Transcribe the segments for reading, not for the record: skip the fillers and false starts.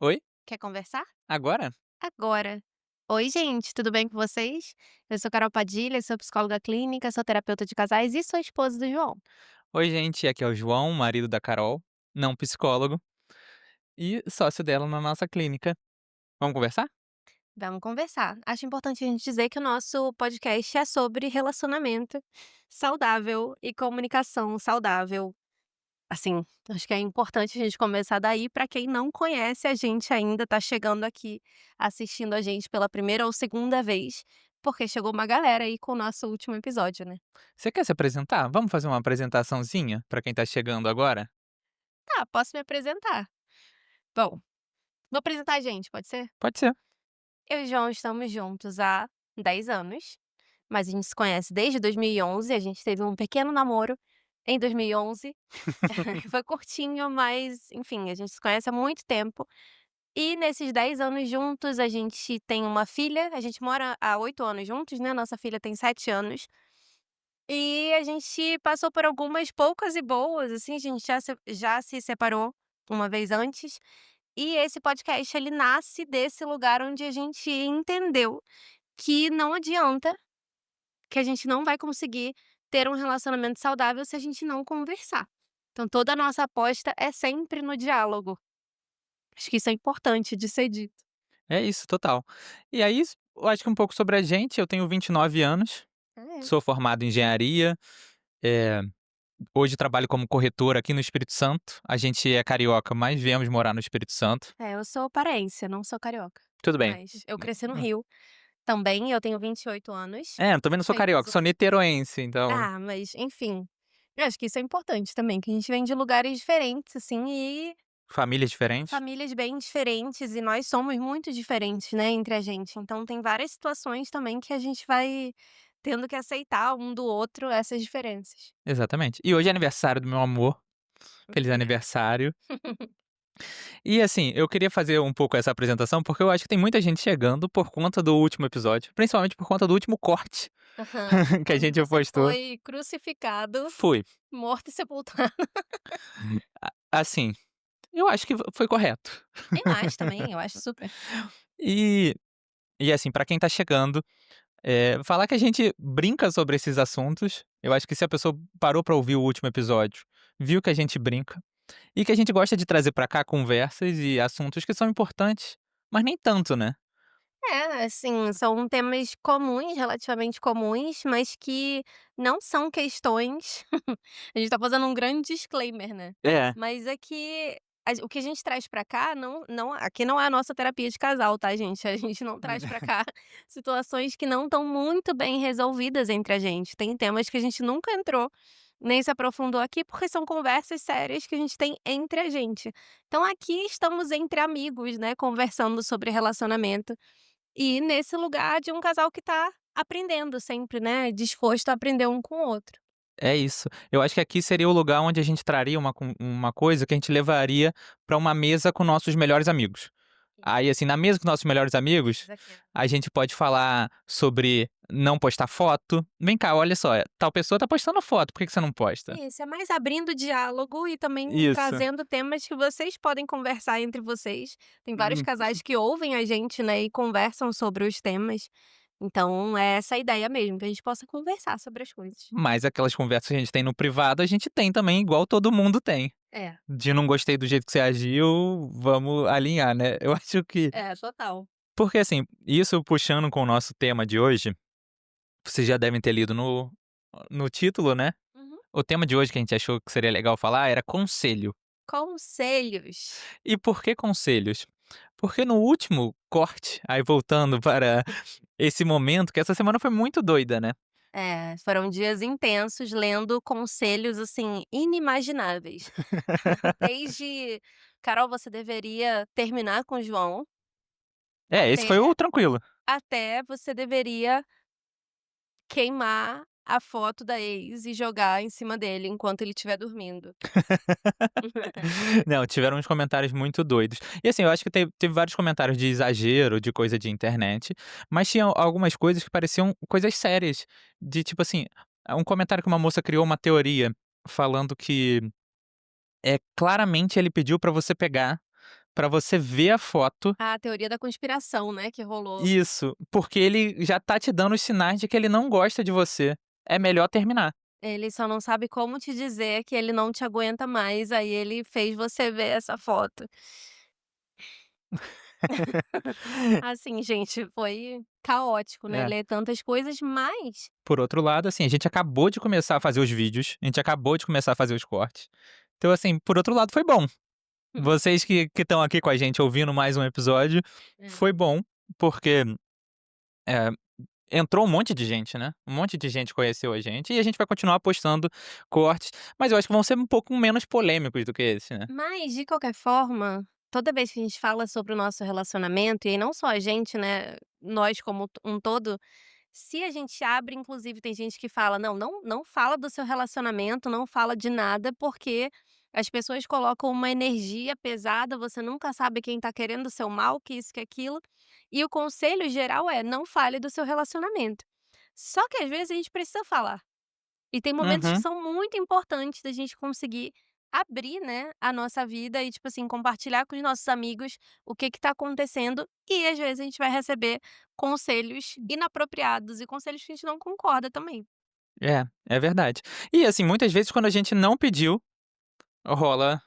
Oi? Quer conversar? Agora? Agora. Oi, gente, tudo bem com vocês? Eu sou Carol Padilha, sou psicóloga clínica, sou terapeuta de casais e sou esposa do João. Oi, gente, aqui é o João, marido da Carol, não psicólogo, e sócio dela na nossa clínica. Vamos conversar? Vamos conversar. Acho importante a gente dizer que o nosso podcast é sobre relacionamento saudável e comunicação saudável. Assim, acho que é importante a gente começar daí para quem não conhece a gente ainda, tá chegando aqui assistindo a gente pela primeira ou segunda vez, porque chegou uma galera aí com o nosso último episódio, né? Você quer se apresentar? Vamos fazer uma apresentaçãozinha para quem tá chegando agora? Tá, posso me apresentar. Bom, vou apresentar a gente, pode ser? Pode ser. Eu e o João estamos juntos há 10 anos, mas a gente se conhece desde 2011, a gente teve um pequeno namoro em 2011, que foi curtinho, mas enfim, a gente se conhece há muito tempo. E nesses 10 anos juntos, a gente tem uma filha, a gente mora há 8 anos juntos, né, nossa filha tem 7 anos, e a gente passou por algumas poucas e boas, assim, a gente já se separou uma vez antes. E esse podcast ele nasce desse lugar onde a gente entendeu que não adianta, que a gente não vai conseguir ter um relacionamento saudável se a gente não conversar. Então toda a nossa aposta é sempre no diálogo. Acho que isso é importante de ser dito. É isso, total. E aí, eu acho que um pouco sobre a gente, eu tenho 29 anos, É. sou formado em engenharia, eh, hoje trabalho como corretor aqui no Espírito Santo. A gente é carioca, mas viemos morar no Espírito Santo. É, eu sou paraense, eu não sou carioca, Tudo bem. mas eu cresci no Hum. Rio também, eu tenho 28 anos, É, eu também não sou fez carioca, um sou niteroense, então mas enfim, eu acho que isso é importante também, que a gente vem de lugares diferentes, assim, e famílias diferentes. famílias bem diferentes e nós somos muito diferentes, né, entre a gente. Então tem várias situações também que a gente vai tendo que aceitar um do outro essas diferenças. Exatamente. E hoje é aniversário do meu amor. Feliz Obrigada. aniversário. E assim, eu queria fazer um pouco essa apresentação, porque eu acho que tem muita gente chegando por conta do último episódio, principalmente por conta do último corte Aham. que a Onde gente você postou. foi crucificado, Fui. morto e sepultado. Assim, eu acho que foi correto. Eu acho também, eu acho super. E e assim, pra quem tá chegando, falar que a gente brinca sobre esses assuntos, eu acho que se a pessoa parou pra ouvir o último episódio, viu que a gente brinca, e que a gente gosta de trazer pra cá conversas e assuntos que são importantes, mas nem tanto, né. É, assim, são temas comuns, relativamente comuns, mas que não são questões a gente tá fazendo um grande disclaimer, né. É. Mas é que o que a gente traz pra cá não aqui não é a nossa terapia de casal, tá, gente? A gente não traz pra cá situações que não estão muito bem resolvidas entre a gente. Tem temas que a gente nunca entrou, nem se aprofundou aqui, porque são conversas sérias que a gente tem entre a gente. Então aqui estamos entre amigos, né, conversando sobre relacionamento. E nesse lugar de um casal que tá aprendendo sempre, né, disposto a aprender um com o outro. É isso. Eu acho que aqui seria o lugar onde a gente traria uma coisa que a gente levaria pra uma mesa com nossos melhores amigos. Isso, Aí, assim, na mesa com nossos melhores amigos, exatamente. a gente pode falar sobre não postar foto. "Vem cá, olha só, tal pessoa tá postando foto, por que que você não posta?". Isso, é mais abrindo diálogo e também Isso. trazendo temas que vocês podem conversar entre vocês. Tem vários Hum, casais que ouvem a gente, né, e conversam sobre os temas. Então é essa a ideia mesmo, que a gente possa conversar sobre as coisas. mas aquelas conversas que a gente tem no privado, a gente tem também igual todo mundo tem. É, De "não gostei do jeito que você agiu, vamos alinhar", né. Eu acho que é, total. porque, assim, isso puxando com o nosso tema de hoje, vocês já devem ter lido no título, né. Uhum. O tema de hoje que a gente achou que seria legal falar era conselho. Conselhos. E por que conselhos? Porque no último corte, aí voltando para esse momento, que essa semana foi muito doida, né. É, foram dias intensos lendo conselhos, assim, inimagináveis. Desde: "Carol, você deveria terminar com o João", É, esse foi até o tranquilo. você deveria queimar a foto da ex e jogar em cima dele enquanto ele estiver dormindo. Não, tiveram uns comentários muito doidos. E assim, eu acho que teve vários comentários de exagero, de coisa de internet, mas tinha algumas coisas que pareciam coisas sérias, de tipo assim, um comentário que uma moça criou uma teoria falando que, claramente ele pediu pra você pegar pra você ver a foto. A teoria da conspiração, né, que rolou. Isso, porque ele já tá te dando os sinais de que ele não gosta de você. É melhor terminar. Ele só não sabe como te dizer que ele não te aguenta mais, aí ele fez você ver essa foto. Assim, gente, foi caótico, né, É. ler tantas coisas, mas Por outro lado, assim, a gente acabou de começar a fazer os vídeos, a gente acabou de começar a fazer os cortes. Então, assim, por outro lado foi bom. hum, Vocês que estão aqui com a gente ouvindo mais um episódio, é. foi bom, porque, eh, entrou um monte de gente, né, um monte de gente conheceu a gente e a gente vai continuar postando cortes, mas eu acho que vão ser um pouco menos polêmicos do que esse, né. Mas, de qualquer forma, toda vez que a gente fala sobre o nosso relacionamento, e aí não só a gente, né, nós como um todo, se a gente abre, inclusive tem gente que fala: "Não fala do seu relacionamento, não fala de nada, porque as pessoas colocam uma energia pesada, você nunca sabe quem tá querendo o seu mal, que isso, que aquilo". E o conselho geral é: não fale do seu relacionamento. Só que às vezes a gente precisa falar. E tem momentos que Uhum. são muito importantes da gente conseguir abrir, né, a nossa vida e, tipo assim, compartilhar com os nossos amigos o que que tá acontecendo, e às vezes a gente vai receber conselhos inapropriados e conselhos que a gente não concorda também. É, é verdade. E, assim, muitas vezes quando a gente não pediu, rola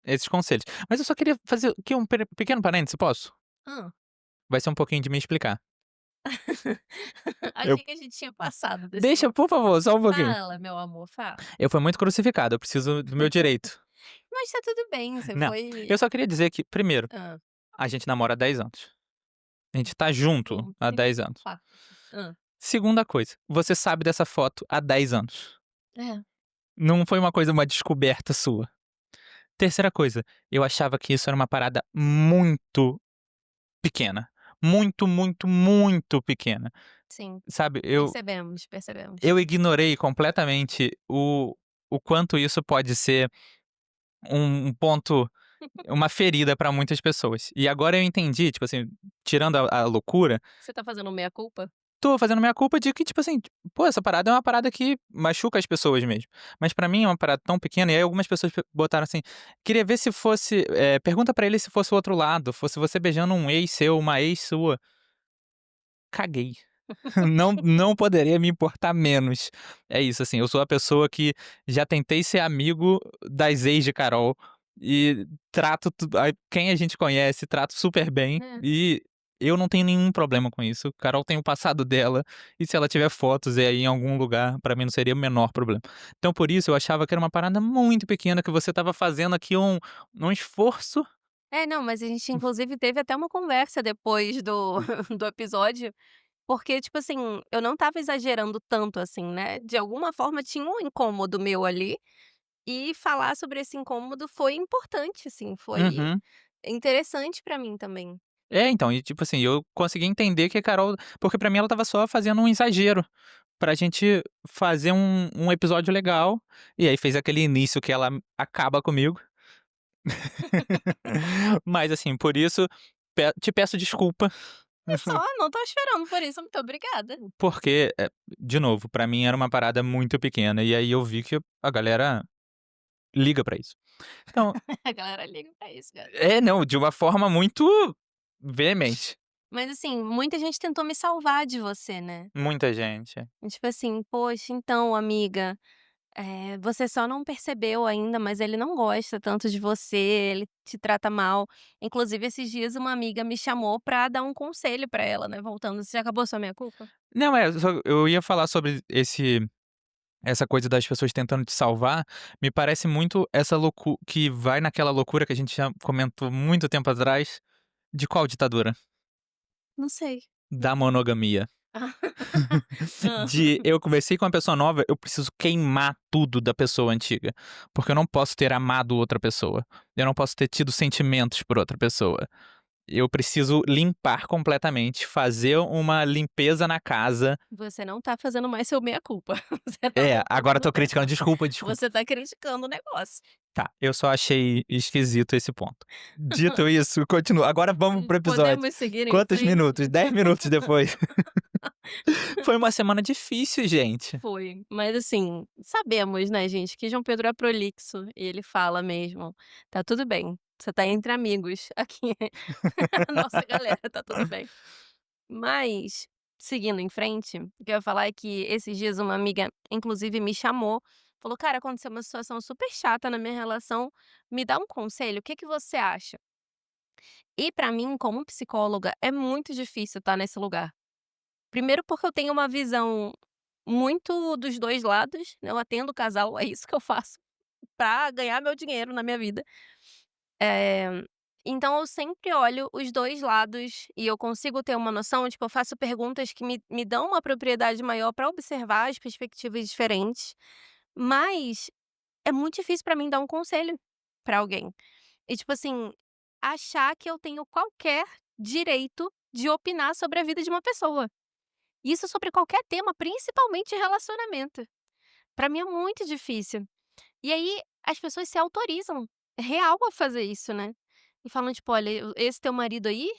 esses conselhos. Mas eu só queria fazer aqui um pequeno parêntese, posso? Hã. Vai ser um pouquinho de me explicar. Eu Achei que a gente tinha passado desse deixa, por favor, só um pouquinho. fala, meu amor, fala. Eu fui muito crucificado, eu preciso do meu direito. Mas tá tudo bem, você Não, foi eu só queria dizer que, primeiro, hã, a gente namora há 10 anos. A gente tá junto bom, há primeiro 10 anos. fato. Hã. Segunda coisa, você sabe dessa foto há 10 anos. É. Não foi uma coisa, uma descoberta sua. Terceira coisa, eu achava que isso era uma parada muito pequena. Muito, muito, muito pequena. Sim, Sabe, percebemos, percebemos. eu ignorei completamente o quanto isso pode ser um ponto, uma ferida pra muitas pessoas. E agora eu entendi, tipo assim, tirando a loucura, Você tá fazendo meia culpa? tô fazendo minha culpa de que, tipo assim, pô, essa parada é uma parada que machuca as pessoas mesmo. Mas pra mim é uma parada tão pequena, e aí algumas pessoas botaram assim: "Queria ver se fosse, pergunta pra ele se fosse o outro lado, fosse você beijando um ex seu, uma ex sua". Caguei. Não poderia me importar menos. É isso, assim, eu sou a pessoa que já tentei ser amigo das ex de Carol e trato quem a gente conhece, trato super bem É. e eu não tenho nenhum problema com isso. Carol tem o passado dela e se ela tiver fotos aí em algum lugar, pra mim não seria o menor problema. Então por isso eu achava que era uma parada muito pequena, que você estava fazendo aqui um esforço. É, não, mas a gente inclusive teve até uma conversa depois do do episódio, porque, tipo assim, eu não estava exagerando tanto assim, né, de alguma forma tinha um incômodo meu ali, e falar sobre esse incômodo foi importante, assim, foi Uhum. interessante pra mim também. É, então, e tipo assim, eu consegui entender que a Carol, porque pra mim ela estava só fazendo um exagero, pra gente fazer um episódio legal, e aí fez aquele início que ela acaba comigo. Mas assim, por isso, te peço desculpa, É só, não tô chorando por isso, muito obrigada. porque, de novo, pra mim era uma parada muito pequena, e aí eu vi que a galera liga pra isso. Então A galera liga pra isso, cara. não, de uma forma muito veemente. Mas assim, muita gente tentou me salvar de você, né. Muita gente. Tipo assim: "Poxa, então amiga, você só não percebeu ainda, mas ele não gosta tanto de você, ele te trata mal". Inclusive, esses dias uma amiga me chamou pra dar um conselho pra ela, né, voltando, você já acabou sua meia-culpa? Não, eu ia falar sobre essa coisa das pessoas tentando te salvar, me parece muito essa loucura que vai naquela loucura que a gente já comentou muito tempo atrás, de qual ditadura? Não sei. Da monogamia. Hã. De eu conversei com uma pessoa nova, eu preciso queimar tudo da pessoa antiga, porque eu não posso ter amado outra pessoa, eu não posso ter tido sentimentos por outra pessoa. Eu preciso limpar completamente, fazer uma limpeza na casa. Você não tá fazendo mais seu meia-culpa, você tá É, voltando agora eu no tô tempo. criticando, desculpa, desculpa. Você tá criticando o negócio. Tá, eu só achei esquisito esse ponto. Dito isso, continua. Agora vamos pro episódio. Podemos seguir em Quantos frente? minutos? 10 minutos depois. Foi uma semana difícil, gente. Foi, mas assim, sabemos, né, gente, que João Pedro é prolixo e ele fala mesmo. Tá tudo bem. Você tá entre amigos aqui, nossa galera, tá tudo bem. Mas, seguindo em frente, o que eu ia falar é que esses dias uma amiga, inclusive, me chamou, falou: "Cara, aconteceu uma situação super chata na minha relação, me dá um conselho, o que que você acha?". E pra mim, como psicóloga, é muito difícil estar nesse lugar. Primeiro porque eu tenho uma visão muito dos 2 lados, né, eu atendo casal, é isso que eu faço pra ganhar meu dinheiro na minha vida. Eh, então eu sempre olho os 2 lados e eu consigo ter uma noção, tipo, eu faço perguntas que me dão uma propriedade maior pra observar as perspectivas diferentes, mas é muito difícil pra mim dar um conselho pra alguém. E, tipo assim, achar que eu tenho qualquer direito de opinar sobre a vida de uma pessoa. Isso sobre qualquer tema, principalmente relacionamento. Pra mim é muito difícil. E aí as pessoas se autorizam, real, a fazer isso, né. E falam tipo: "Olha, esse teu marido aí,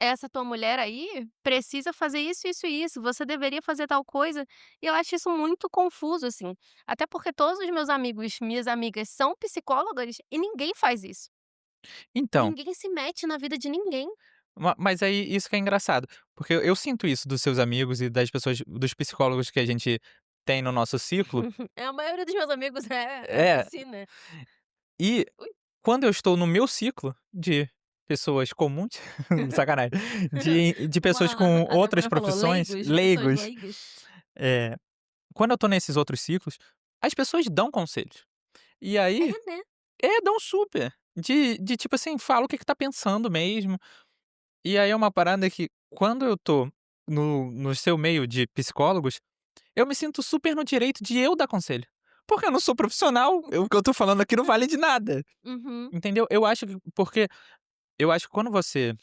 essa tua mulher aí, precisa fazer isso, isso e isso, você deveria fazer tal coisa". E eu acho isso muito confuso, assim. Até porque todos os meus amigos, minhas amigas são psicólogas e ninguém faz isso. Então, Ninguém se mete na vida de ninguém. mas aí isso que é engraçado, porque eu sinto isso dos seus amigos e das pessoas dos psicólogos que a gente tem no nosso ciclo. A maioria dos meus amigos é É, assim, né. e Ui. quando eu estou no meu ciclo de pessoas comuns, sacanagem, de pessoas Uma com a outras Tamara falou: profissões, "Leigos, pessoas leigos, leigas". eh, quando eu tô nesses outros ciclos, as pessoas dão conselhos. E É, aí né. dão super. De tipo assim, fala o que que tá pensando mesmo. E aí é uma parada que quando eu tô no seu meio de psicólogos, eu me sinto super no direito de eu dar conselho. Porque eu não sou profissional, o que eu tô falando aqui não vale de nada, Uhum. entendeu? Eu acho que porque eu acho que quando você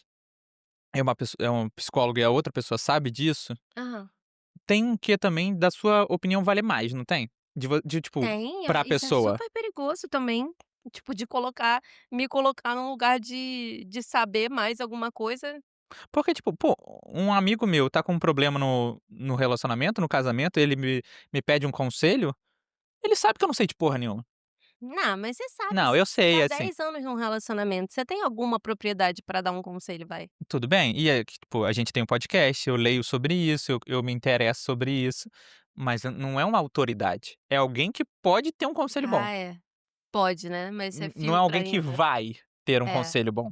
é um psicólogo e a outra pessoa sabe disso, Aham. tem um quê também da sua opinião valer mais, não tem? De tipo, Tem, pra isso é pessoa. super perigoso também, tipo, de colocar me colocar num lugar de saber mais alguma coisa. Porque, tipo, pô, um amigo meu tá com um problema no relacionamento, no casamento, ele me pede um conselho, ele sabe que eu não sei de porra nenhuma. Não, mas você sabe, Não, você eu você tá sei, há assim, 10 anos num relacionamento, você tem alguma propriedade pra dar um conselho, vai. tudo bem. E é que, tipo, a gente tem um podcast, eu leio sobre isso, eu me interesso sobre isso, mas não é uma autoridade. É alguém que pode ter um conselho bom. Ah, é. Pode, né, mas você Não é filtra alguém que ainda. vai ter um É. conselho bom.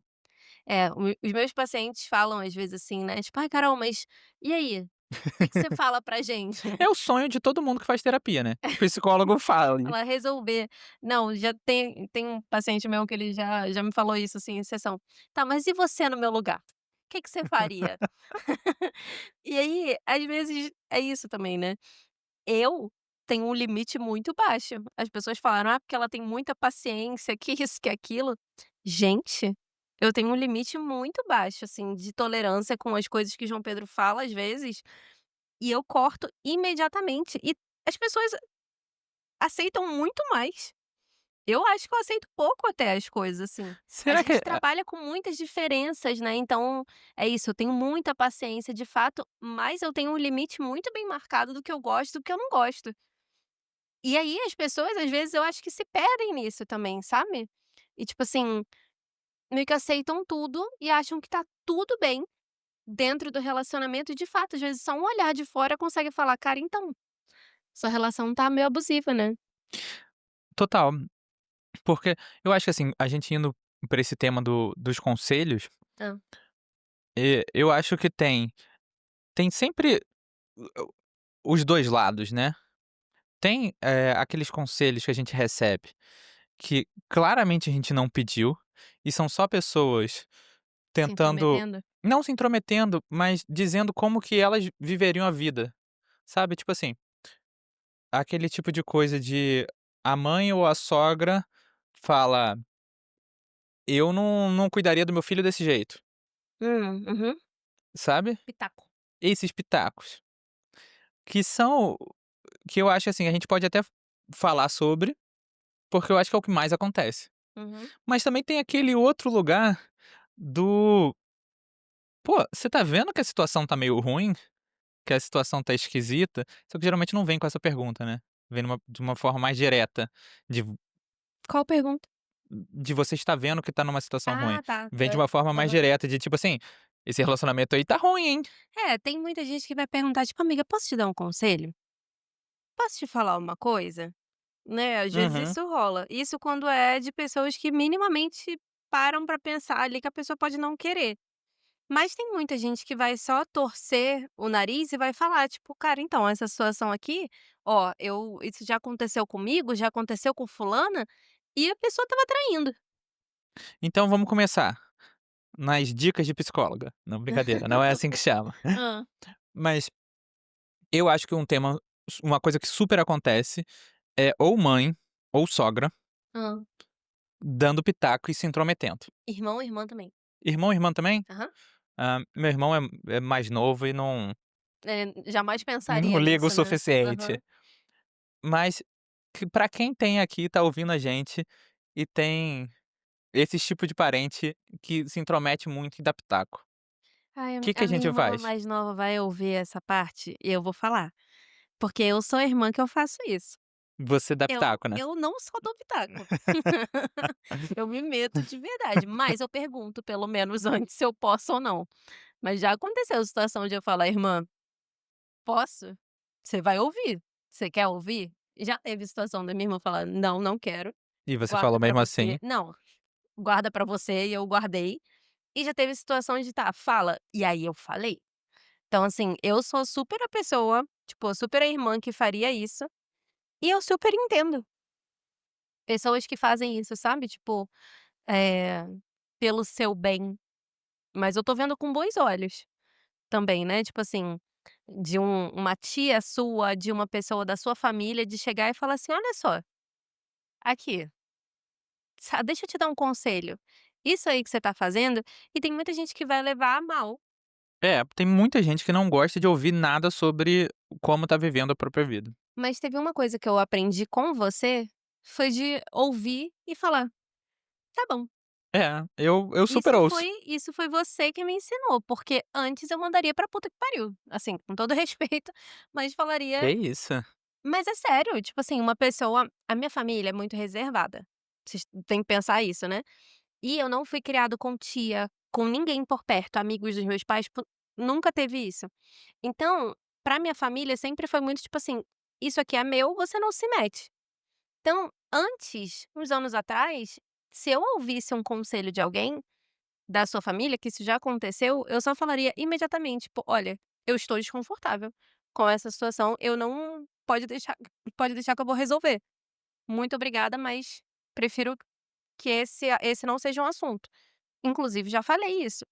É, os meus pacientes falam às vezes assim, né, tipo: "Ai, Carol, mas e aí? O que que você fala pra gente?" É o sonho de todo mundo que faz terapia, né, que o psicólogo fale. Ela resolver. Não, já tem um paciente meu que ele já me falou isso, assim, em sessão. "Tá, mas e você no meu lugar? O que que você faria?" E aí, às vezes, é isso também, né. Eu tenho um limite muito baixo. As pessoas falaram: "Ah, porque ela tem muita paciência, que isso, que aquilo". Gente, eu tenho um limite muito baixo, assim, de tolerância com as coisas que João Pedro fala, às vezes, e eu corto imediatamente. E as pessoas aceitam muito mais. Eu acho que eu aceito pouco até as coisas, assim. A Será que gente trabalha com muitas diferenças, né, então é isso, eu tenho muita paciência de fato, mas eu tenho um limite muito bem marcado do que eu gosto e do que eu não gosto. E aí as pessoas, às vezes, eu acho que se perdem nisso também, sabe. E tipo assim, meio que aceitam tudo e acham que tá tudo bem dentro do relacionamento e de fato, às vezes, só um olhar de fora consegue falar: "Cara, então, sua relação tá meio abusiva, né". total, porque eu acho que, assim, a gente indo pra esse tema dos conselhos, Hã. eu acho que tem sempre os 2 lados, né. Tem, aqueles conselhos que a gente recebe, que claramente a gente não pediu, e são só pessoas Se tentando intrometendo? não se intrometendo, mas dizendo como que elas viveriam a vida, sabe, tipo assim, aquele tipo de coisa de a mãe ou a sogra fala: "Eu não cuidaria do meu filho desse jeito", Uhum. sabe. Pitaco. Esses pitacos, que são que eu acho, assim, a gente pode até falar sobre, porque eu acho que é o que mais acontece. Uhum. Mas também tem aquele outro lugar do: "Pô, você tá vendo que a situação tá meio ruim? Que a situação tá esquisita?" Só que geralmente não vem com essa pergunta, né, vem de uma forma mais direta, de Qual pergunta? de você estar vendo que tá numa situação ruim. Ah, tá. Vem de uma forma mais Aham. direta de tipo assim: "Esse relacionamento aí tá ruim, hein". É, tem muita gente que vai perguntar, tipo: "Amiga, posso te dar um conselho? Posso te falar uma coisa?", né, às vezes Uhum. isso rola. Isso quando é de pessoas que minimamente param pra pensar ali que a pessoa pode não querer. Mas tem muita gente que vai só torcer o nariz e vai falar, tipo: "Cara, então, essa situação aqui, ó, eu isso já aconteceu comigo, já aconteceu com fulana, e a pessoa estava traindo". Então vamos começar nas dicas de psicóloga. Não, brincadeira, não é assim que chama. Hã, Mas eu acho que uma coisa que super acontece é ou mãe ou sogra hã. dando pitaco e se intrometendo. Irmão, irmã também. Irmão, irmã também? Aham. Meu irmão é mais novo e Jamais não pensaria liga o nisso, né. suficiente. Aham. Mas que pra quem tem aqui, tá ouvindo a gente e tem esse tipo de parente que se intromete muito e dá pitaco, o Ai, que que a a minha gente irmã faz? mais nova vai ouvir essa parte e eu vou falar, porque eu sou a irmã que eu faço isso. Você dá Eu pitaco, né? eu não só dou pitaco. Eu me meto de verdade, mas eu pergunto pelo menos antes se eu posso ou não. Mas já aconteceu a situação de eu falar: "Irmã, posso? Você vai ouvir. Você quer ouvir?". Já teve situação da minha irmã falar: "Não, não quero. E você Guarda falou pra mesmo você". assim. Não, guarda pra você e eu guardei. E já teve situação de: "Tá, fala". E aí eu falei. Então assim, eu sou super a pessoa, tipo, super a irmã que faria isso, e eu super entendo pessoas que fazem isso, sabe, tipo, eh, pelo seu bem. Mas eu tô vendo com bons olhos também, né, tipo assim, de uma tia sua, de uma pessoa da sua família, de chegar e falar assim: "Olha só, aqui, deixa eu te dar um conselho, isso aí que você tá fazendo", e tem muita gente que vai levar a mal. É, tem muita gente que não gosta de ouvir nada sobre como tá vivendo a própria vida. Mas teve uma coisa que eu aprendi com você, foi de ouvir e falar: "Tá bom". É, eu super ouço. Isso foi você que me ensinou, porque antes eu mandaria pra puta que pariu, assim, com todo respeito, mas Que falaria. isso? Mas é sério, tipo assim, uma pessoa a minha família é muito reservada, vocês têm que pensar isso, né. E eu não fui criado com tia, com ninguém por perto, amigos dos meus pais, nunca teve isso. Então, pra minha família sempre foi muito tipo assim: "Isso aqui é meu, você não se mete". Então, antes, uns anos atrás, se eu ouvisse um conselho de alguém da sua família, que isso já aconteceu, eu só falaria imediatamente, tipo: "Olha, eu estou desconfortável com essa situação, eu não pode deixar que eu vou resolver. Muito obrigada, mas prefiro que esse não seja um assunto". Inclusive já falei isso.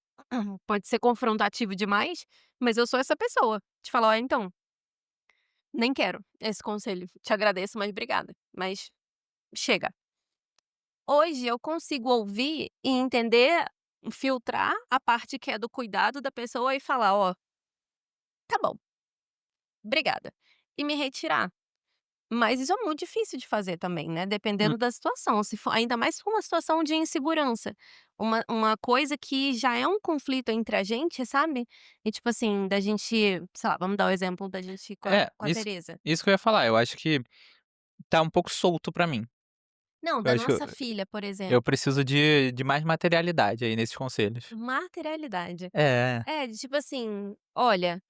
Pode ser confrontativo demais, mas eu sou essa pessoa, de falar: "Ó, então, nem quero esse conselho, te agradeço, mas obrigada, mas chega". Hoje eu consigo ouvir e entender, filtrar a parte que é do cuidado da pessoa e falar: "Ó, tá bom, obrigada", e me retirar. Mas isso é muito difícil de fazer também, né, Hum, dependendo da situação, se for ainda mais se for uma situação de insegurança, uma coisa que já é um conflito entre a gente, sabe, e tipo assim, da gente, sei lá, vamos dar o exemplo da gente é, com a isso Tereza. isso que eu ia falar, eu acho que tá um pouco solto pra mim. Não, Eu da acho que nossa filha, por eu exemplo. preciso de mais materialidade aí nesses conselhos. Materialidade. É, É, de tipo assim: "Olha,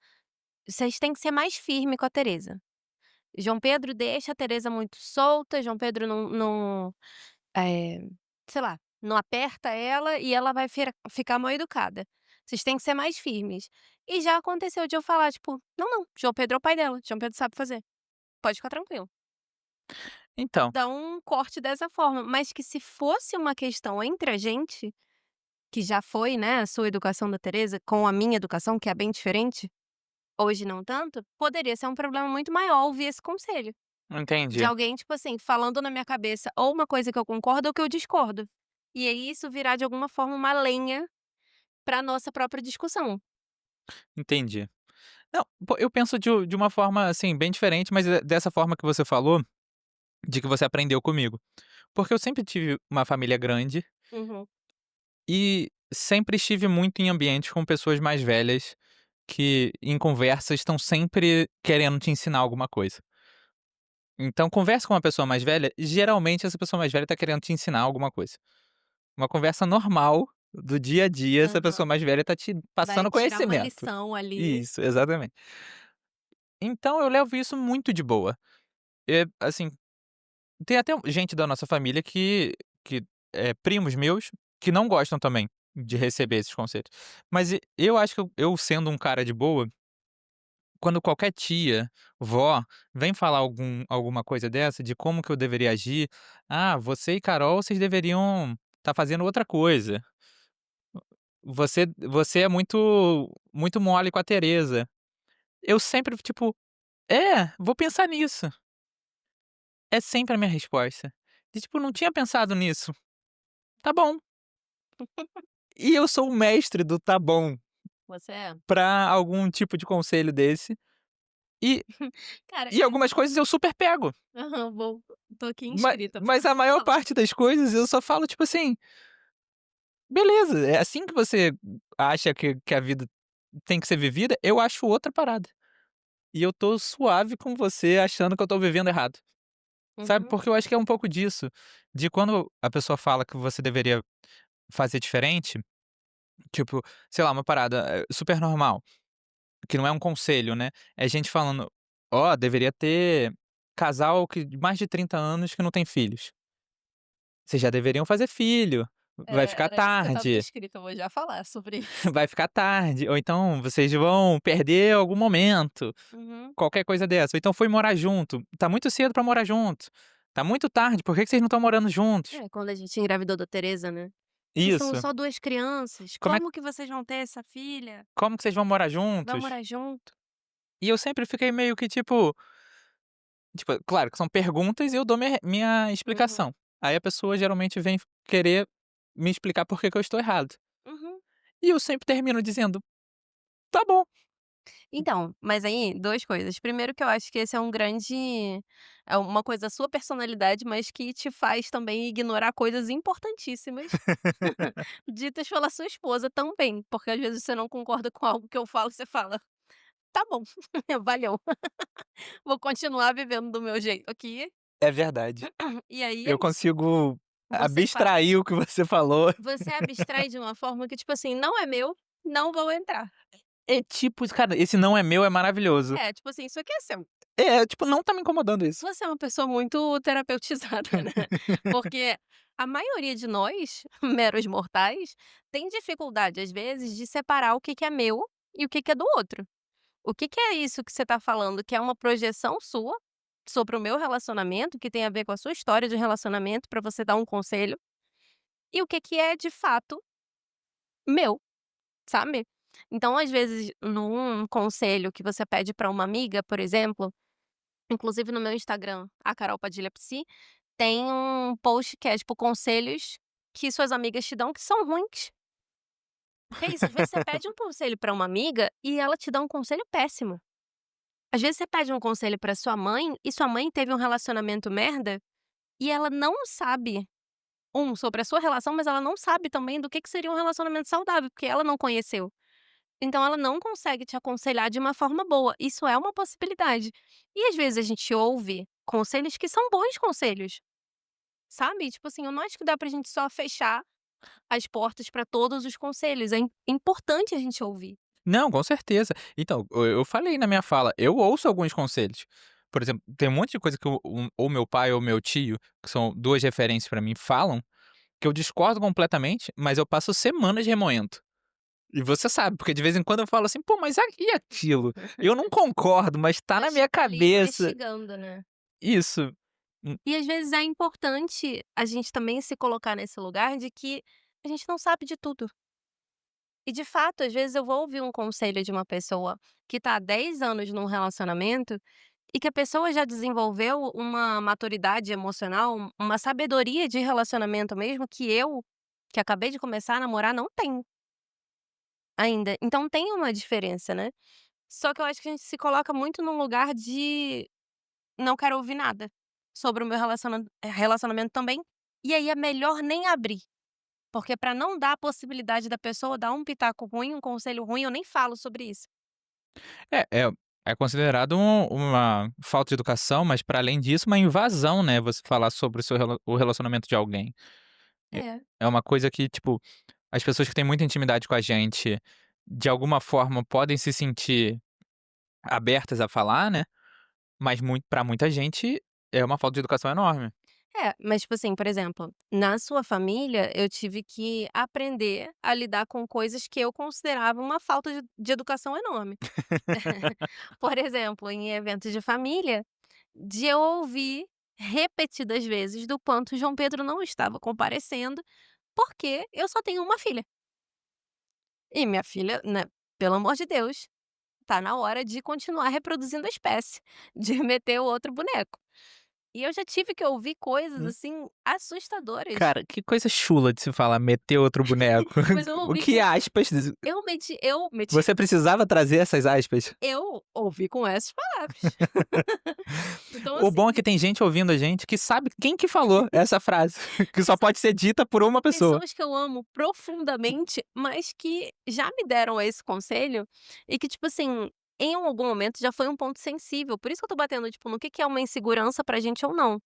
vocês têm que ser mais firme com a Tereza. João Pedro deixa a Tereza muito solta, João Pedro não, eh, sei lá, não aperta ela e ela vai ficar mal educada. Vocês têm que ser mais firmes". E já aconteceu de eu falar, tipo: "Não, não, João Pedro é o pai dela, João Pedro sabe fazer, pode ficar tranquilo". então, Dá um corte dessa forma, mas que se fosse uma questão entre a gente, que já foi, né, a sua educação da Tereza com a minha educação, que é bem diferente, hoje não tanto, poderia ser um problema muito maior ouvir esse conselho. De entendi, alguém, tipo assim, falando na minha cabeça ou uma coisa que eu concordo ou que eu discordo. E aí isso virar de alguma forma uma lenha pra nossa própria discussão. entendi. Não, pô, eu penso de uma forma, assim, bem diferente, mas dessa forma que você falou, de que você aprendeu comigo. Porque eu sempre tive uma família grande Uhum. e sempre estive muito em ambientes com pessoas mais velhas que, em conversas, estão sempre querendo te ensinar alguma coisa. Então conversa com uma pessoa mais velha, geralmente essa pessoa mais velha tá querendo te ensinar alguma coisa. Uma conversa normal, do dia a dia, essa pessoa Aham. mais velha tá te Vai passando tirar uma conhecimento. lição ali. Isso, exatamente. Então eu levo isso muito de boa. Assim, tem até gente da nossa família que primos meus, que não gostam também de receber esses conselhos. Mas eu acho que eu sendo um cara de boa, quando qualquer tia, vó, vem falar alguma coisa dessa, de como que eu deveria agir: "Ah, você e Carol, vocês deveriam estar fazendo outra coisa. Você é muito mole com a Teresa". Eu sempre, tipo: "É, vou pensar nisso". É sempre a minha resposta. De tipo: "Não tinha pensado nisso". "Tá bom". E eu sou o mestre do "tá bom" Você é? pra algum tipo de conselho desse, e Cara, e algumas coisas eu super pego. aham, vou tô aqui Ma inscrita pra mas a maior falar. parte das coisas eu só falo, tipo assim: "Beleza, é assim que você acha que a vida tem que ser vivida, eu acho outra parada. E eu tô suave com você achando que eu tô vivendo errado". Sabe, Uhum. porque eu acho que é um pouco disso, de quando a pessoa fala que você deveria fazer diferente, tipo, sei lá, uma parada, super normal, que não é um conselho, né, é gente falando: "Ó, deveria ter casal que de mais de 30 anos que não tem filhos. Vocês já deveriam fazer filho, vai ficar Era isso que eu estava tarde, inscrita, eu vou já falar sobre isso. vai ficar tarde", ou então: "Vocês vão perder algum momento", Uhum. qualquer coisa dessa. Ou então: "Foi morar junto, tá muito cedo pra morar junto, tá muito tarde, por que que vocês não estão morando juntos?". É, quando a gente engravidou da Teresa, né. "Vocês são Isso. só 2 crianças, Como é como que vocês vão ter essa filha? como que vocês vão morar Vão juntos? morar junto?" E eu sempre fiquei meio que tipo, claro que são perguntas e eu dou minha Uhum, explicação. Aí a pessoa geralmente vem querer me explicar por que que eu estou errado. uhum. E eu sempre termino dizendo: "Tá bom". Então, mas aí 2 coisas. Primeiro que eu acho que esse é um grande é uma coisa da sua personalidade, mas que te faz também ignorar coisas importantíssimas ditas pela sua esposa também, porque às vezes você não concorda com algo que eu falo, você fala: "Tá bom, valeu, vou continuar vivendo do meu jeito aqui". É verdade. E aí é Eu isso, consigo você fala abstrair o que você falou. você abstrai de uma forma que, tipo assim: "Não é meu, não vou entrar". É tipo, cara, esse "não é meu" é maravilhoso. É, tipo assim, isso aqui é seu. É, tipo, não tá me incomodando isso. Você é uma pessoa muito terapeutizada, né, porque a maioria de nós, meros mortais, tem dificuldade, às vezes, de separar o que que é meu e o que que é do outro. O que que é isso que você tá falando que é uma projeção sua, sobre o meu relacionamento, que tem a ver com a sua história de relacionamento, pra você dar um conselho, e o que que é, de fato, meu, sabe. Então, às vezes, num conselho que você pede pra uma amiga, por exemplo, inclusive no meu Instagram, a Carol Padilha Psi, tem um post que é, tipo, conselhos que suas amigas te dão que são ruins. Porque é isso, às vezes você pede um conselho pra uma amiga e ela te dá um conselho péssimo. Às vezes você pede um conselho pra sua mãe e sua mãe teve um relacionamento merda e ela não sabe, sobre a sua relação, mas ela não sabe também do que seria um relacionamento saudável, porque ela não conheceu. Então ela não consegue te aconselhar de uma forma boa, isso é uma possibilidade. E às vezes a gente ouve conselhos que são bons conselhos, sabe, tipo assim, eu não acho que dá pra gente só fechar as portas pra todos os conselhos, é importante a gente ouvir. Não, com certeza. Então, eu falei na minha fala, eu ouço alguns conselhos. Por exemplo, tem um monte de coisa que ou meu pai ou meu tio, que são 2 referências pra mim, falam, que eu discordo completamente, mas eu passo semanas remoendo. E você sabe, porque de vez em quando eu falo assim: "Pô, mas e aquilo? Eu não concordo, mas tá na Mas minha tá ali cabeça". investigando, né. Isso. Hum, E às vezes é importante a gente também se colocar nesse lugar de que a gente não sabe de tudo. E de fato, às vezes eu vou ouvir um conselho de uma pessoa que tá há 10 anos num relacionamento e que a pessoa já desenvolveu uma maturidade emocional, uma sabedoria de relacionamento mesmo que eu, que acabei de começar a namorar, não tenho ainda. Então tem uma diferença, né. Só que eu acho que a gente se coloca muito num lugar de não quero ouvir nada sobre o meu relacionamento também, e aí é melhor nem abrir. Porque pra não dar a possibilidade da pessoa dar um pitaco ruim, um conselho ruim, eu nem falo sobre isso. é É considerado uma falta de educação, mas para além disso, uma invasão, né, você falar sobre o relacionamento de alguém. É É. é uma coisa que, tipo, as pessoas que têm muita intimidade com a gente, de alguma forma podem se sentir abertas a falar, né, mas para muita gente é uma falta de educação enorme. É, mas, tipo assim, por exemplo, na sua família, eu tive que aprender a lidar com coisas que eu considerava uma falta de educação enorme. Por exemplo, em eventos de família, de eu ouvir repetidas vezes do quanto João Pedro não estava comparecendo, porque eu só tenho uma filha. E minha filha, né, pelo amor de Deus, tá na hora de continuar reproduzindo a espécie, de meter o outro boneco. E eu já tive que ouvir coisas, Hum. assim, assustadoras. Cara, que coisa chula de se falar, meter outro boneco. Mas eu O ouvi que com aspas, eu meti você precisava trazer essas aspas? eu ouvi com essas palavras. Então, O assim, bom é que tem gente ouvindo a gente que sabe quem que falou essa frase, que só pode ser dita por uma pessoa. pessoas que eu amo profundamente, mas que já me deram esse conselho e que, tipo assim, em algum momento já foi um ponto sensível. Por isso que eu tô batendo, tipo, no que é uma insegurança pra gente ou não.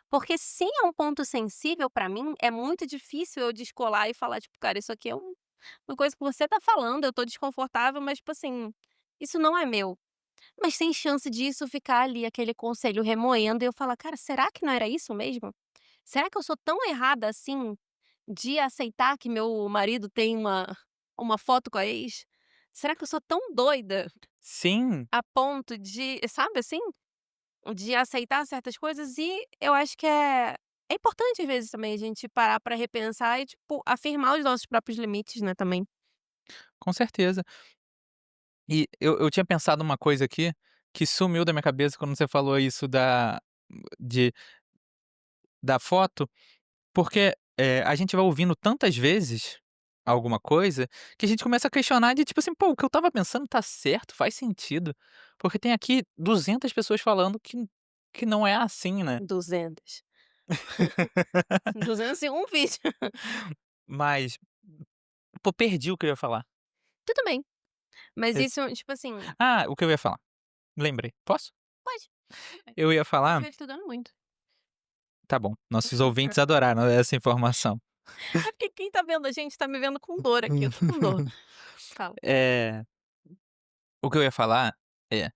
Porque se é um ponto sensível pra mim, é muito difícil eu descolar e falar, tipo, cara, isso aqui é uma coisa que você tá falando, eu tô desconfortável, mas, tipo assim, isso não é meu. Mas tem chance disso ficar ali, aquele conselho remoendo, e eu falar: "Cara, será que não era isso mesmo? Será que eu sou tão errada assim, de aceitar que meu marido tem uma foto com a ex? Será que eu sou tão doida Sim, a ponto de", sabe assim? De aceitar certas coisas, e eu acho que é importante às vezes também a gente parar pra repensar e, tipo, afirmar os nossos próprios limites, né, também. com certeza. E eu tinha pensado uma coisa aqui, que sumiu da minha cabeça quando você falou isso de da foto, porque, a gente vai ouvindo tantas vezes alguma coisa, que a gente começa a questionar de tipo assim: "Pô, o que eu estava pensando tá certo, faz sentido", porque tem aqui 200 pessoas falando que não é assim, né. 200. 200 em um vídeo. Mas, pô, perdi o que eu ia falar. Tudo bem, mas Es isso, tipo assim, o que eu ia falar, lembrei. Posso? pode, tudo bem. Eu ia Eu falar tô estudando muito. tá bom, nossos ouvintes adoraram essa informação. É porque quem tá vendo a gente tá me vendo com dor aqui, eu tô com dor. Fala. Eh, o que eu ia falar é,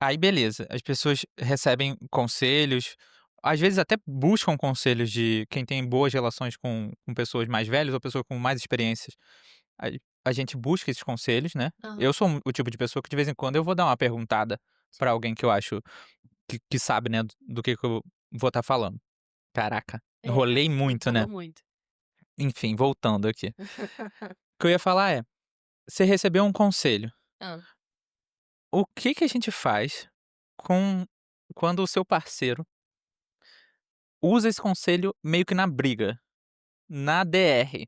aí beleza, as pessoas recebem conselhos, às vezes até buscam conselhos de quem tem boas relações com pessoas mais velhas ou pessoas com mais experiências. A gente busca esses conselhos, né. Aham, Eu sou o tipo de pessoa que de vez em quando eu vou dar uma perguntada pra sim. alguém que eu acho que sabe, né, do que eu vou estar falando. Caraca, É, enrolei você muito, né. falou muito. Enfim, voltando aqui. O que eu ia falar é, você recebeu um conselho, Hã. o que que a gente faz com quando o seu parceiro usa esse conselho meio que na briga, na DR?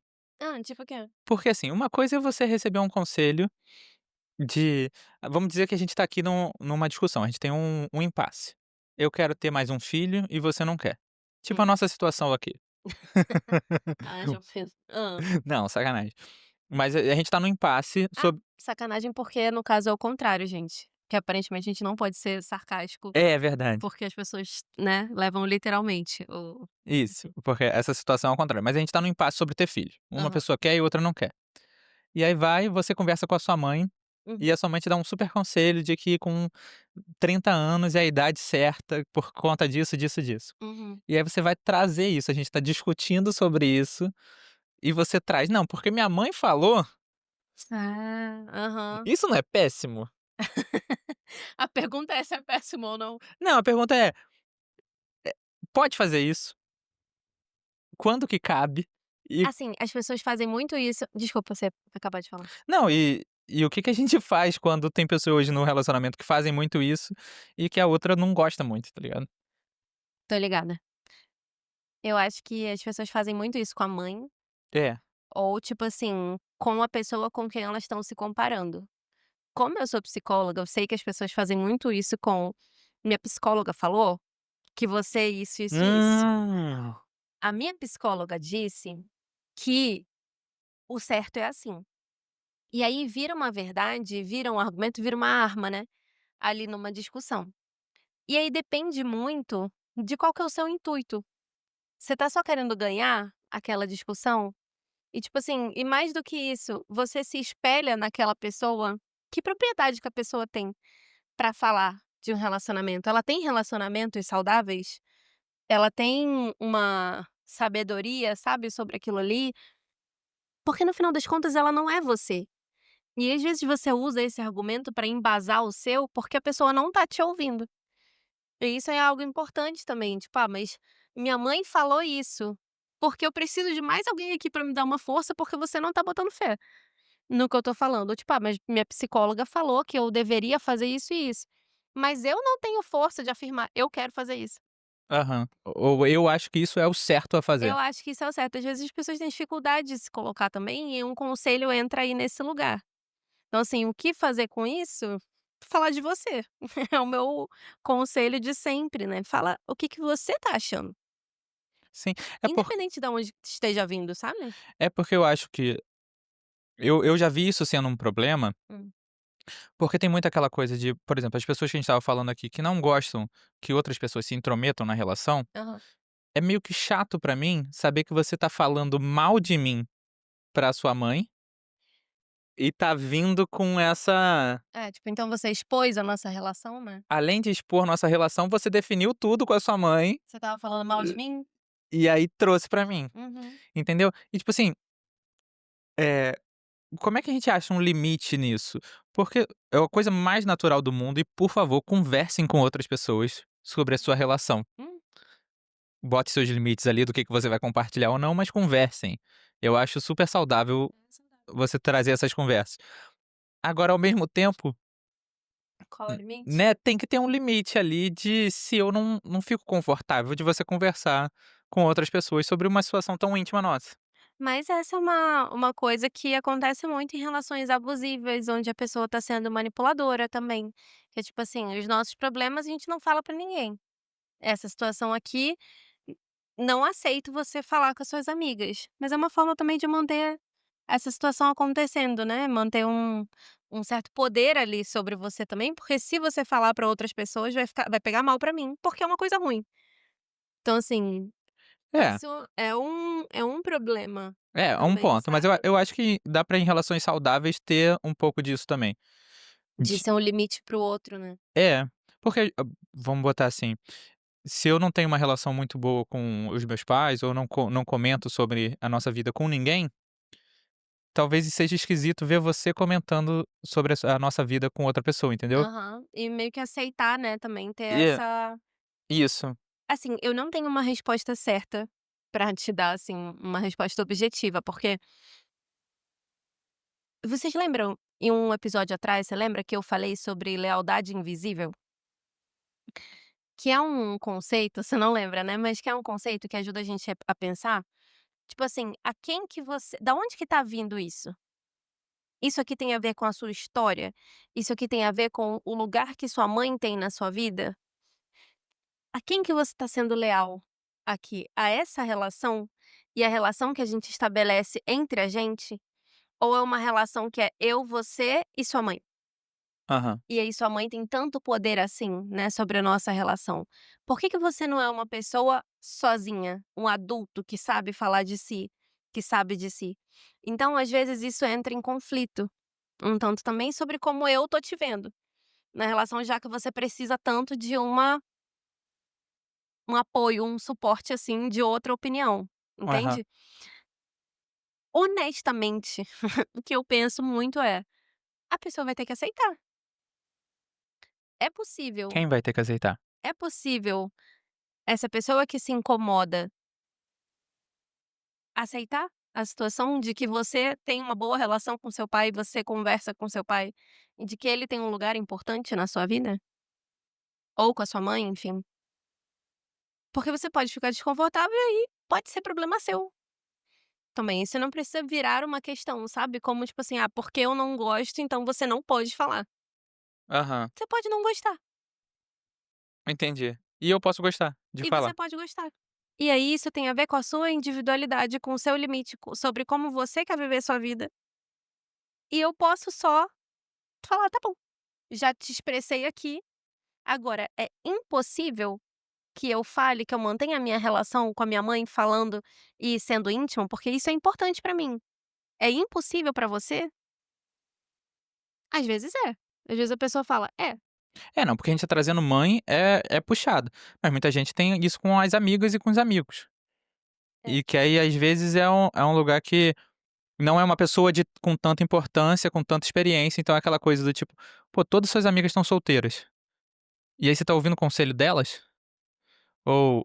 Tipo o quê? Porque, assim, uma coisa é você receber um conselho de vamos dizer que a gente tá aqui numa discussão, a gente tem um impasse. Eu quero ter mais um filho e você não quer. Tipo a Hum. nossa situação aqui. Já fez. Não, sacanagem. Mas a gente tá num impasse sobre Sacanagem porque no caso é o contrário, gente. Que aparentemente a gente não pode ser sarcástico, é verdade. porque as pessoas, né, levam literalmente o Isso, enfim. porque essa situação é ao contrário, mas a gente tá num impasse sobre ter filho. Uma Aham. pessoa quer e outra não quer. E aí você conversa com a sua mãe, e Uhum, a sua mãe te dá um super conselho de que com 30 anos é a idade certa por conta disso, disso, disso. uhum. E aí você vai trazer isso, a gente tá discutindo sobre isso, e você traz: "Não, porque minha mãe falou". Aham. Isso não é péssimo? A pergunta é se é péssimo ou não. Não, a pergunta é: pode fazer isso? Quando que cabe? E Assim, as pessoas fazem muito isso, desculpa, você acabar de falar. não, e o que que a gente faz quando tem pessoas no relacionamento que fazem muito isso, e que a outra não gosta muito, tá ligado? Tô ligada. Eu acho que as pessoas fazem muito isso com a mãe, É. ou tipo assim, com a pessoa com quem elas estão se comparando. Como eu sou psicóloga, eu sei que as pessoas fazem muito isso com minha psicóloga falou que você é isso, isso e isso. Hum. A minha psicóloga disse que o certo é assim. E aí vira uma verdade, vira um argumento, vira uma arma, né. ali numa discussão. E aí depende muito de qual que é o seu intuito. Você tá só querendo ganhar aquela discussão? E tipo assim, e mais do que isso, você se espelha naquela pessoa? Que propriedade que a pessoa tem pra falar de um relacionamento? Ela tem relacionamentos saudáveis? Ela tem uma sabedoria, sabe, sobre aquilo ali? Porque no final das contas ela não é você. E às vezes você usa esse argumento pra embasar o seu, porque a pessoa não tá te ouvindo. E isso é algo importante também, tipo: "Ah, mas minha mãe falou isso, porque eu preciso de mais alguém aqui pra me dar uma força, porque você não tá botando fé no que eu tô falando". Ou tipo: "Ah, mas minha psicóloga falou que eu deveria fazer isso e isso, mas eu não tenho força de afirmar, eu quero fazer isso". Aham. Ou eu acho que isso é o certo a Eu fazer. acho que isso é o certo. Às vezes as pessoas têm dificuldade de se colocar também, e um conselho entra aí nesse lugar. Então, assim, o que fazer com isso? Falar de você. É o meu conselho de sempre, né. Fala o que que você tá achando, Sim, independente de onde esteja vindo, sabe? é porque eu acho que eu já vi isso sendo um problema, Hum. porque tem muito aquela coisa de, por exemplo, as pessoas que a gente estava falando aqui que não gostam que outras pessoas se intrometam na relação, Aham. é meio que chato pra mim saber que você tá falando mal de mim pra sua mãe e tá vindo com essa, É, tipo, então você expôs a nossa relação, né. além de expor nossa relação, você definiu tudo com a sua mãe, Você estava falando mal de mim? e aí trouxe pra mim, Uhum. entendeu? E tipo assim, eh, como é que a gente acha um limite nisso? Porque é a coisa mais natural do mundo e, por favor, conversem com outras pessoas sobre a sua relação. Hum. Bote seus limites ali do que você vai compartilhar ou não, mas conversem. Eu acho super saudável É saudável. você trazer essas conversas. Agora, ao mesmo tempo, Qual é o limite? né, tem que ter um limite ali de se eu não fico confortável de você conversar com outras pessoas sobre uma situação tão íntima nossa. Mas essa é uma coisa que acontece muito em relações abusivas, onde a pessoa tá sendo manipuladora também, que é tipo assim, os nossos problemas a gente não fala pra ninguém. Essa situação aqui, não aceito você falar com as suas amigas, mas é uma forma também de manter essa situação acontecendo, né, manter um certo poder ali sobre você também, porque se você falar pra outras pessoas vai pegar mal pra mim, porque é uma coisa ruim. Então assim, É, isso é um problema é um também, ponto, mas eu sabe. eu acho que dá pra em relações saudáveis ter um pouco disso também. De De ser um limite para o outro, né. é, porque, vamos botar assim, se eu não tenho uma relação muito boa com os meus pais ou não comento sobre a nossa vida com ninguém, talvez seja esquisito ver você comentando sobre a nossa vida com outra pessoa, entendeu? Aham. E meio que aceitar, né, também ter É, essa isso. assim, eu não tenho uma resposta certa pra te dar, assim, uma resposta objetiva, porque vocês lembram em um episódio atrás, você lembra que eu falei sobre lealdade invisível? Que é um conceito, você não lembra, né, mas que é um conceito que ajuda a gente a pensar, tipo assim, a quem que você da onde que tá vindo isso? Isso aqui tem a ver com a sua história? Isso aqui tem a ver com o lugar que sua mãe tem na sua vida? A quem que você está sendo leal aqui? A essa relação? E a relação que a gente estabelece entre a gente? Ou é uma relação que é eu, você e sua mãe? Aham, E aí sua mãe tem tanto poder assim, né, sobre a nossa relação. Por que que você não é uma pessoa sozinha, um adulto que sabe falar de si, que sabe de si? Então, às vezes, isso entra em conflito, um tanto também sobre como eu tô te vendo na relação, já que você precisa tanto de um apoio, um suporte, assim, de outra opinião, aham. entende? Honestamente, o que eu penso muito é: a pessoa vai ter que aceitar. É possível Quem vai ter que aceitar? é possível essa pessoa que se incomoda aceitar a situação de que você tem uma boa relação com seu pai, você conversa com seu pai, e de que ele tem um lugar importante na sua vida? Ou com a sua mãe, enfim. Porque você pode ficar desconfortável e aí pode ser problema seu. Também, isso não precisa virar uma questão, sabe, como tipo assim: "Ah, porque eu não gosto, então você não pode falar". Aham, Você pode não gostar, entendi. E eu posso gostar de e você falar. pode gostar. E aí isso tem a ver com a sua individualidade, com o seu limite, sobre como você quer viver sua vida. E eu posso só falar: "Tá bom". já te expressei aqui, agora é impossível que eu fale, que eu mantenha a minha relação com a minha mãe falando e sendo íntimo, porque isso é importante pra mim. É impossível pra você? Às vezes é. Às vezes a pessoa fala: "É". É, não, porque a gente tá trazendo mãe é puxado, mas muita gente tem isso com as amigas e com os amigos. É. E que aí, às vezes, é um lugar que não é uma pessoa com tanta importância, com tanta experiência, então é aquela coisa do tipo: "Pô, todas suas amigas estão solteiras". E aí você tá ouvindo o conselho delas? Ou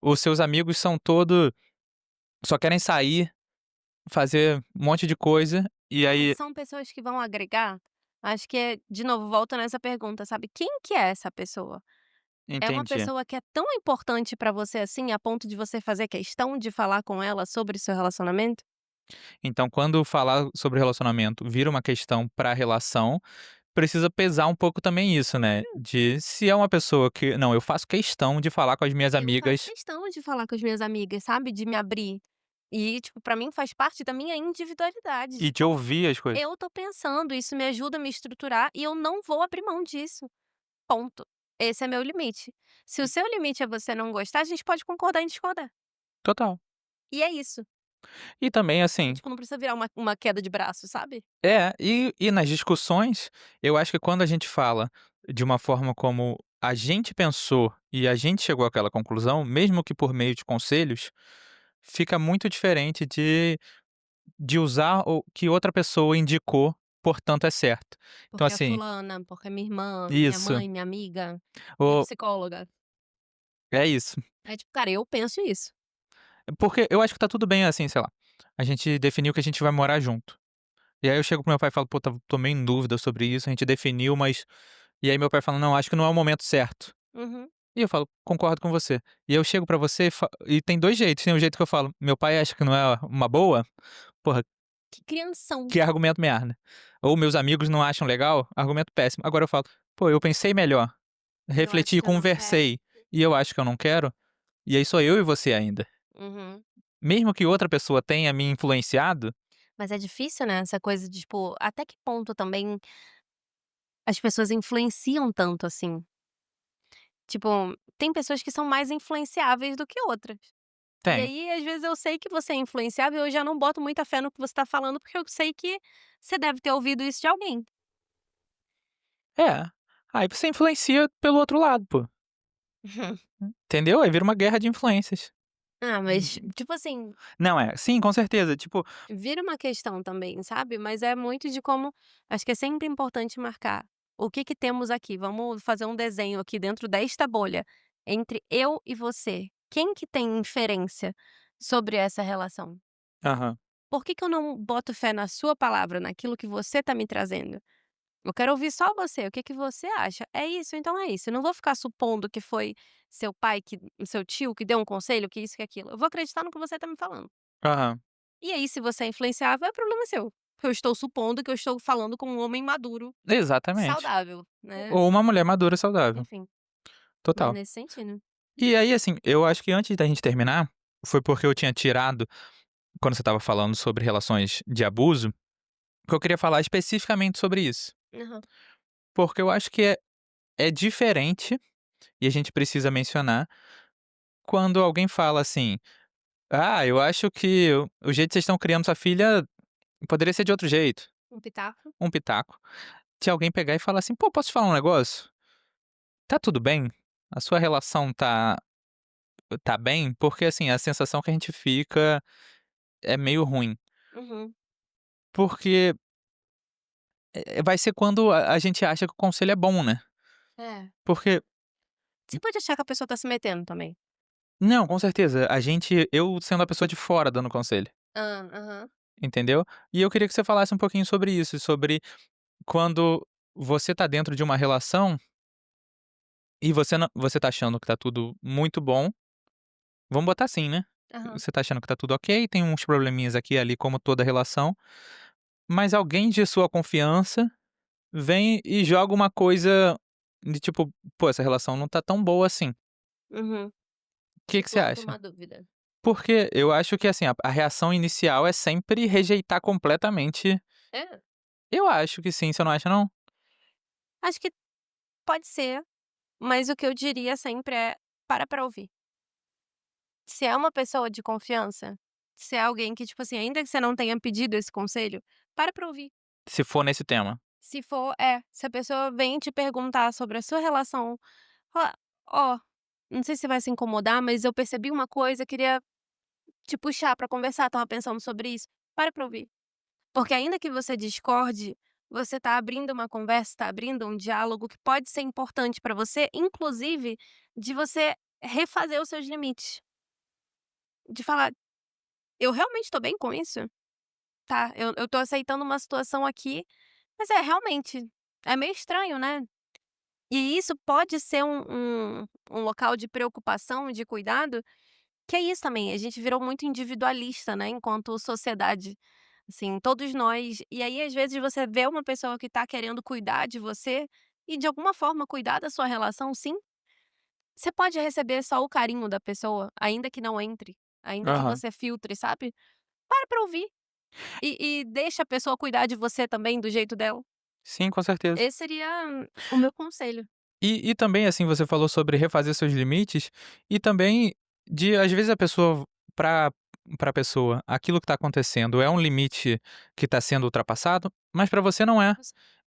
os seus amigos são só querem sair, fazer um monte de coisa, e Mas aí são pessoas que vão agregar? Acho que é de novo, volto nessa pergunta, sabe, quem que é essa pessoa? É uma entendi. pessoa que é tão importante pra você, assim, a ponto de você fazer questão de falar com ela sobre seu relacionamento? Então quando falar sobre relacionamento vira uma questão pra relação, precisa pesar um pouco também isso, né, de se é uma pessoa que: "Não, eu faço questão de falar com as minhas Eu faço amigas questão de falar com as minhas amigas, sabe, de me abrir. E, tipo, pra mim faz parte da minha individualidade, e de de como ouvir as coisas". eu tô pensando, isso me ajuda a me estruturar e eu não vou abrir mão disso, ponto. Esse é meu limite. Se o seu limite é você não gostar, a gente pode concordar em discordar. Total. E é isso. E também, E, assim tipo, não precisa virar uma queda de braço, sabe? e nas discussões, eu acho que quando a gente fala de uma forma como a gente pensou e a gente chegou àquela conclusão, mesmo que por meio de conselhos, fica muito diferente de usar o que outra pessoa indicou, portanto é certo. Então Porque é assim fulana, porque é minha irmã, minha isso, mãe, minha amiga, minha o psicóloga. é isso. É tipo, cara, eu penso isso. Porque eu acho que tá tudo bem, assim, sei lá, a gente definiu que a gente vai morar junto. E aí eu chego pro meu pai e falo: "Pô, tô meio em dúvida sobre isso, a gente definiu, mas" e aí meu pai fala: "Não, acho que não é o momento certo". Uhum. E eu falo: "Concordo com você". E eu chego pra você e tem 2 jeitos, tem o jeito que eu falo: "Meu pai acha que não é uma boa", porra, Que crianção. que argumento merda. Ou meus amigos não acham legal, argumento péssimo. Agora eu falo: "Pô, eu pensei melhor, Eu acho refleti, que eu não quero. conversei, e eu acho que eu não quero", e aí sou eu e você ainda. Uhum. Mesmo que outra pessoa tenha me influenciado Mas é difícil, né, essa coisa de, tipo, até que ponto também as pessoas influenciam tanto assim? Tipo, tem pessoas que são mais influenciáveis do que outras. E tem. aí, às vezes, eu sei que você é influenciável, eu já não boto muita fé no que você tá falando, porque eu sei que você deve ter ouvido isso de alguém. É. Aí você influencia pelo outro lado, pô, entendeu? Aí vira uma guerra de influências. Ah, mas, tipo assim, Não, sim, com certeza, tipo vira uma questão também, sabe, mas é muito de como acho que é sempre importante marcar o que que temos aqui, vamos fazer um desenho aqui dentro desta bolha, entre eu e você, quem que tem inferência sobre essa relação? aham, Por que que eu não boto fé na sua palavra, naquilo que você tá me trazendo? Eu quero ouvir só você, o que que você acha? É isso, então é isso, eu não vou ficar supondo que foi seu pai, que seu tio que deu um conselho, que isso, que aquilo, eu vou acreditar no que você tá me falando. aham. E aí, se você é influenciável, é problema seu. Eu estou supondo que eu estou falando com um homem maduro, Exatamente. saudável, né, Ou uma mulher madura saudável, enfim, mas total. nesse sentido. E aí, assim, eu acho que antes da gente terminar, foi porque eu tinha tirado quando você estava falando sobre relações de abuso, que eu queria falar especificamente sobre isso. Aham. Porque eu acho que é diferente, e a gente precisa mencionar, quando alguém fala assim: "Ah, eu acho que o jeito que vocês estão criando sua filha poderia ser de outro jeito", Um pitaco. um pitaco. Se alguém pegar e falar assim: "Pô, posso te falar um negócio? Tá tudo bem? A sua relação tá bem?" Porque, assim, a sensação que a gente fica é meio ruim. Uhum. Porque, vai ser quando a gente acha que o conselho é bom, né. É. Porque Você pode achar que a pessoa tá se metendo também. não, com certeza, eu sendo a pessoa de fora dando conselho, Hã, aham. entendeu. E eu queria que você falasse um pouquinho sobre isso, sobre quando você tá dentro de uma relação e você tá achando que tá tudo muito bom, vamos botar assim, né. Aham. Você tá achando que tá tudo ok, tem uns probleminhas aqui e ali como toda relação, mas alguém de sua confiança vem e joga uma coisa de tipo: "Pô, essa relação não tá tão boa assim". Uhum. Que Te que você planta acha? uma dúvida. Porque eu acho que, assim, a reação inicial é sempre rejeitar completamente. É. Eu acho que sim, você não acha não? Acho que pode ser, mas o que eu diria sempre é: para pra ouvir. Se é uma pessoa de confiança, se é alguém que, tipo assim, ainda que você não tenha pedido esse conselho, para pra ouvir. Se for nesse tema. Se for se a pessoa vem te perguntar sobre a sua relação, fala: "Ó, não sei se você vai se incomodar, mas eu percebi uma coisa, queria te puxar pra conversar, estava pensando sobre isso", para pra ouvir. Porque ainda que você discorde, você tá abrindo uma conversa, tá abrindo um diálogo que pode ser importante pra você, inclusive de você refazer os seus limites. De falar: "Eu realmente tô bem com isso? Tá, eu tô aceitando uma situação aqui, mas realmente, é meio estranho, né?". E isso pode ser um local de preocupação, de cuidado, que é isso também, a gente virou muito individualista, né, enquanto sociedade, assim, todos nós e aí às vezes você vê uma pessoa que tá querendo cuidar de você, e de alguma forma cuidar da sua relação sim, você pode receber só o carinho da pessoa, ainda que não entre, ainda que Aham. você filtre, sabe. Para pra ouvir, e deixa a pessoa cuidar de você também do jeito dela. Sim, com certeza. Esse seria o meu conselho. E também, assim, você falou sobre refazer seus limites e também de, às vezes, a pessoa pra pra pessoa, aquilo que tá acontecendo é um limite que tá sendo ultrapassado, mas pra você não é.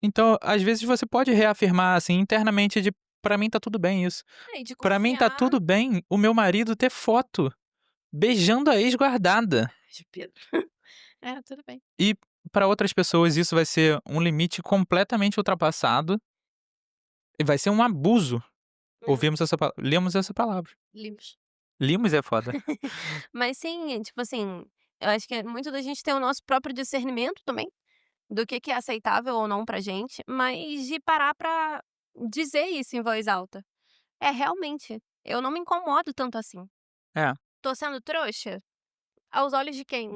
Então, às vezes, você pode reafirmar, assim, internamente de: "Pra mim tá tudo bem isso. E de Pra mim tá confiar tudo bem o meu marido ter foto beijando a ex guardada". de Pedro. Tudo bem. E pra outras pessoas isso vai ser um limite completamente ultrapassado e vai ser um abuso. É, Lemos essa palavra. livros. Limos é foda. Mas sim, tipo assim, eu acho que é muito da gente ter o nosso próprio discernimento também, do que é aceitável ou não pra gente, mas de parar pra dizer isso em voz alta. Realmente, eu não me incomodo tanto assim. É, Tô sendo trouxa? Aos olhos de quem?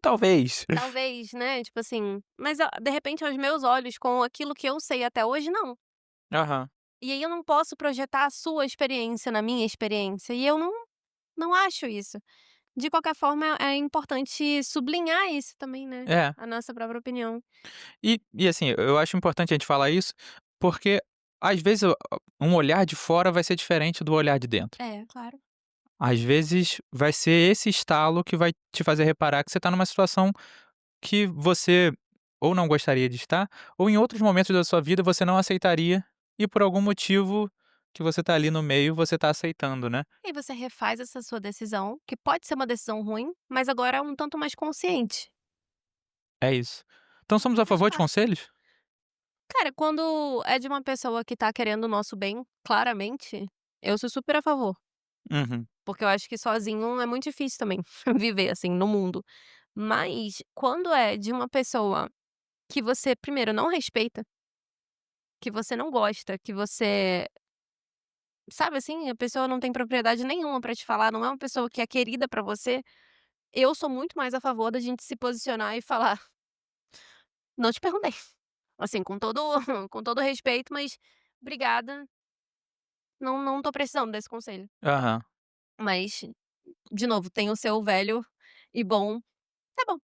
talvez. Talvez, né, tipo assim, mas de repente aos meus olhos, com aquilo que eu sei até hoje, não. Aham. E aí eu não posso projetar a sua experiência na minha experiência, e eu não acho isso. De qualquer forma, é importante sublinhar isso também, né, É. a nossa própria opinião. E assim, eu acho importante a gente falar isso, porque às vezes um olhar de fora vai ser diferente do olhar de dentro. Claro. Às vezes vai ser esse estalo que vai te fazer reparar que você tá numa situação que você ou não gostaria de estar, ou em outros momentos da sua vida você não aceitaria, e por algum motivo que você tá ali no meio, você tá aceitando, né. E você refaz essa sua decisão, que pode ser uma decisão ruim, mas agora é um tanto mais consciente. É isso. Então somos a Faz favor de parte. conselhos? Cara, quando é de uma pessoa que tá querendo o nosso bem, claramente, eu sou super a favor, Uhum. porque eu acho que sozinho é muito difícil também viver, assim, no mundo. Mas quando é de uma pessoa que você, primeiro, não respeita, que você não gosta, que você sabe, assim, a pessoa não tem propriedade nenhuma pra te falar, não é uma pessoa que é querida pra você, eu sou muito mais a favor da gente se posicionar e falar: "Não te perguntei". Assim, com todo com todo respeito, mas obrigada, não tô precisando desse conselho. Aham. Mas, de novo, tem o seu velho e bom: "Tá bom".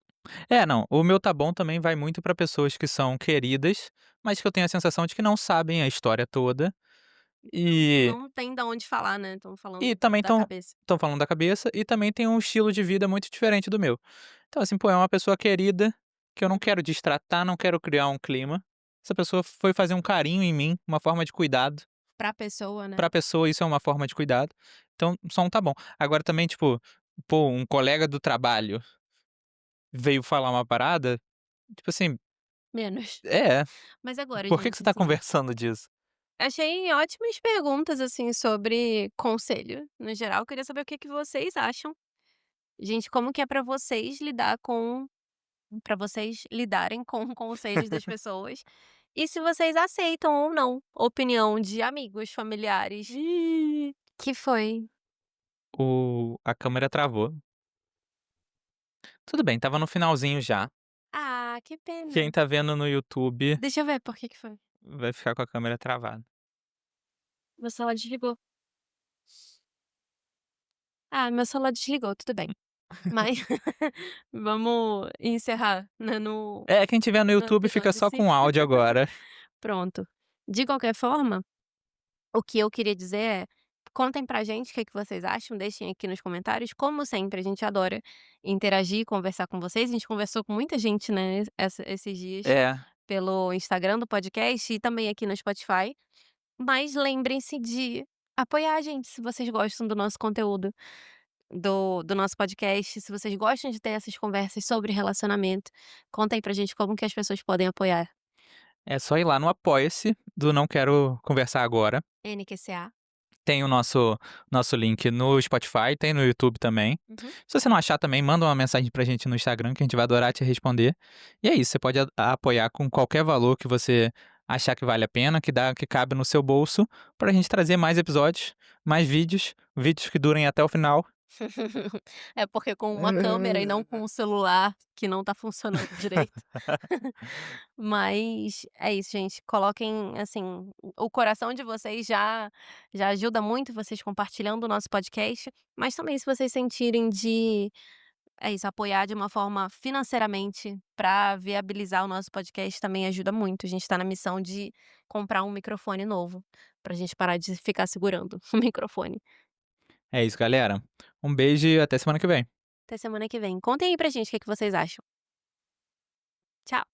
É, não, o meu tá bom também vai muito pra pessoas que são queridas, mas que eu tenho a sensação de que não sabem a história toda, e Não tem da onde falar, né, estão e falando também da estão cabeça. falando da cabeça, e também tem um estilo de vida muito diferente do meu. Então assim, pô, é uma pessoa querida, que eu não Uhum. quero destratar, não quero criar um clima. Essa pessoa foi fazer um carinho em mim, uma forma de cuidado. Pra pessoa, né. Pra pessoa isso é uma forma de cuidado, então só um tá bom. Agora também, tipo, pô, um colega do trabalho veio falar uma parada, tipo assim, Menos. é, Mas agora, por que gente, você tá assim, conversando disso? achei ótimas perguntas, assim, sobre conselho, no geral. Queria saber o que que vocês acham. Gente, como que é pra vocês lidarem com conselhos das pessoas, e se vocês aceitam ou não opinião de amigos, familiares. Ih, Que foi? a câmera travou. Tudo bem, estava no finalzinho já. Ah, que Quem pena. tá vendo no YouTube Deixa eu ver por que que foi. vai ficar com a câmera travada. Meu celular desligou. Ah, meu celular desligou, tudo bem. Mas vamos encerrar, né, no É, quem tiver no no YouTube fica episódio só sim. com áudio agora. Pronto. De qualquer forma, o que eu queria dizer é, contem pra gente o que é que vocês acham, deixem aqui nos comentários. Como sempre, a gente adora interagir e conversar com vocês. A gente conversou com muita gente, né, esses dias É, pelo Instagram do podcast e também aqui no Spotify. Mas lembrem-se de apoiar a gente se vocês gostam do nosso conteúdo, do nosso podcast, se vocês gostam de ter essas conversas sobre relacionamento, conta aí pra gente como que as pessoas podem apoiar. é só ir lá no Apoia-se do Não Quero Conversar Agora. NQCA. Tem o nosso link no Spotify, tem no YouTube também. Uhum. Se você não achar também, manda uma mensagem pra gente no Instagram que a gente vai adorar te responder. E é isso, você pode apoiar com qualquer valor que você achar que vale a pena, que cabe no seu bolso, pra gente trazer mais episódios, mais vídeos, vídeos que durem até o final. É porque com uma câmera e não com um celular que não tá funcionando direito. Mas é isso, gente. Coloquem, assim, o coração de vocês já ajuda muito vocês compartilhando o nosso podcast, mas também se vocês sentirem de, é isso, apoiar de uma forma financeiramente para viabilizar o nosso podcast também ajuda muito. A gente tá na missão de comprar um microfone novo, pra gente parar de ficar segurando o microfone. É isso, galera. Um beijo e até semana que vem. Até semana que vem. Contem aí pra gente o que é que vocês acham. Tchau.